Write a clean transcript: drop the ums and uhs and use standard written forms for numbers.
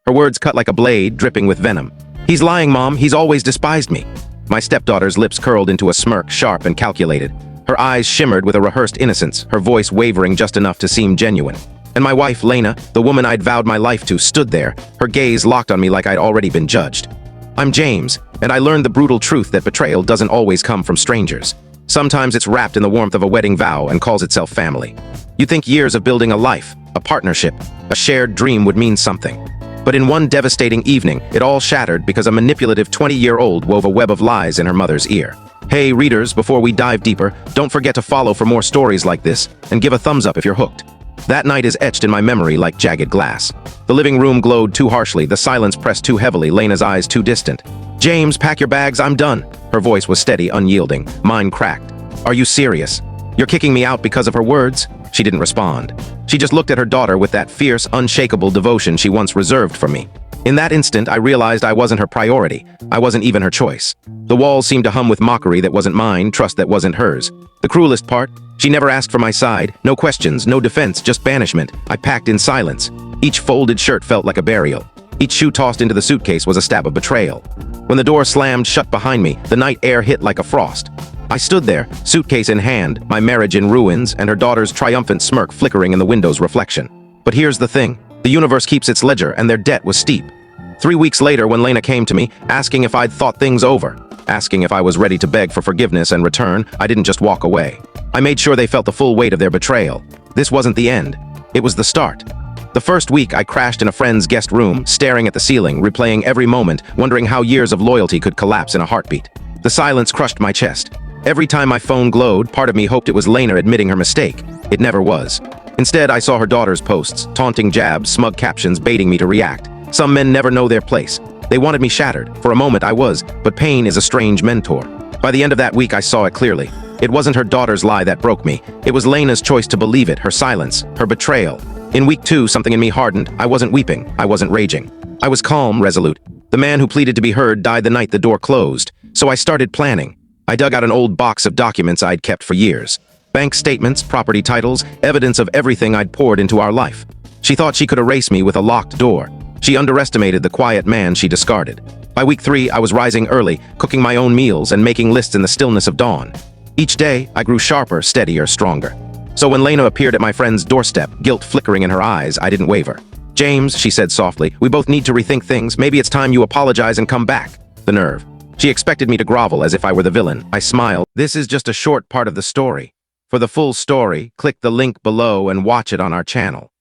Her words cut like a blade, dripping with venom. "He's lying, Mom. He's always despised me." My stepdaughter's lips curled into a smirk, sharp and calculated. Her eyes shimmered with a rehearsed innocence, her voice wavering just enough to seem genuine. And my wife, Lena, the woman I'd vowed my life to, stood there, her gaze locked on me like I'd already been judged. I'm James, and I learned the brutal truth that betrayal doesn't always come from strangers. Sometimes it's wrapped in the warmth of a wedding vow and calls itself family. You'd think years of building a life, a partnership, a shared dream would mean something. But in one devastating evening, it all shattered because a manipulative 20-year-old wove a web of lies in her mother's ear. Hey, readers, before we dive deeper, don't forget to follow for more stories like this, and give a thumbs up if you're hooked. That night is etched in my memory like jagged glass. The living room glowed too harshly, the silence pressed too heavily, Lena's eyes too distant. "James, pack your bags, I'm done." Her voice was steady, unyielding. Mine cracked. "Are you serious? You're kicking me out because of her words?" She didn't respond. She just looked at her daughter with that fierce, unshakable devotion she once reserved for me. In that instant, I realized I wasn't her priority. I wasn't even her choice. The walls seemed to hum with mockery that wasn't mine, trust that wasn't hers. The cruelest part? She never asked for my side. No questions, no defense, just banishment. I packed in silence. Each folded shirt felt like a burial. Each shoe tossed into the suitcase was a stab of betrayal. When the door slammed shut behind me, the night air hit like a frost. I stood there, suitcase in hand, my marriage in ruins, and her daughter's triumphant smirk flickering in the window's reflection. But here's the thing. The universe keeps its ledger, and their debt was steep. 3 weeks later, when Lena came to me, asking if I'd thought things over, asking if I was ready to beg for forgiveness and return, I didn't just walk away. I made sure they felt the full weight of their betrayal. This wasn't the end. It was the start. The first week, I crashed in a friend's guest room, staring at the ceiling, replaying every moment, wondering how years of loyalty could collapse in a heartbeat. The silence crushed my chest. Every time my phone glowed, part of me hoped it was Lena admitting her mistake. It never was. Instead, I saw her daughter's posts, taunting jabs, smug captions baiting me to react. Some men never know their place. They wanted me shattered. For a moment I was, but pain is a strange mentor. By the end of that week I saw it clearly. It wasn't her daughter's lie that broke me. It was Lena's choice to believe it, her silence, her betrayal. In week 2, something in me hardened. I wasn't weeping. I wasn't raging. I was calm, resolute. The man who pleaded to be heard died the night the door closed. So I started planning. I dug out an old box of documents I'd kept for years. Bank statements, property titles, evidence of everything I'd poured into our life. She thought she could erase me with a locked door. She underestimated the quiet man she discarded. By week 3, I was rising early, cooking my own meals and making lists in the stillness of dawn. Each day, I grew sharper, steadier, stronger. So when Lena appeared at my friend's doorstep, guilt flickering in her eyes, I didn't waver. "James," she said softly, "we both need to rethink things. Maybe it's time you apologize and come back." The nerve. She expected me to grovel as if I were the villain. I smiled. "This is just a short part of the story. For the full story, click the link below and watch it on our channel."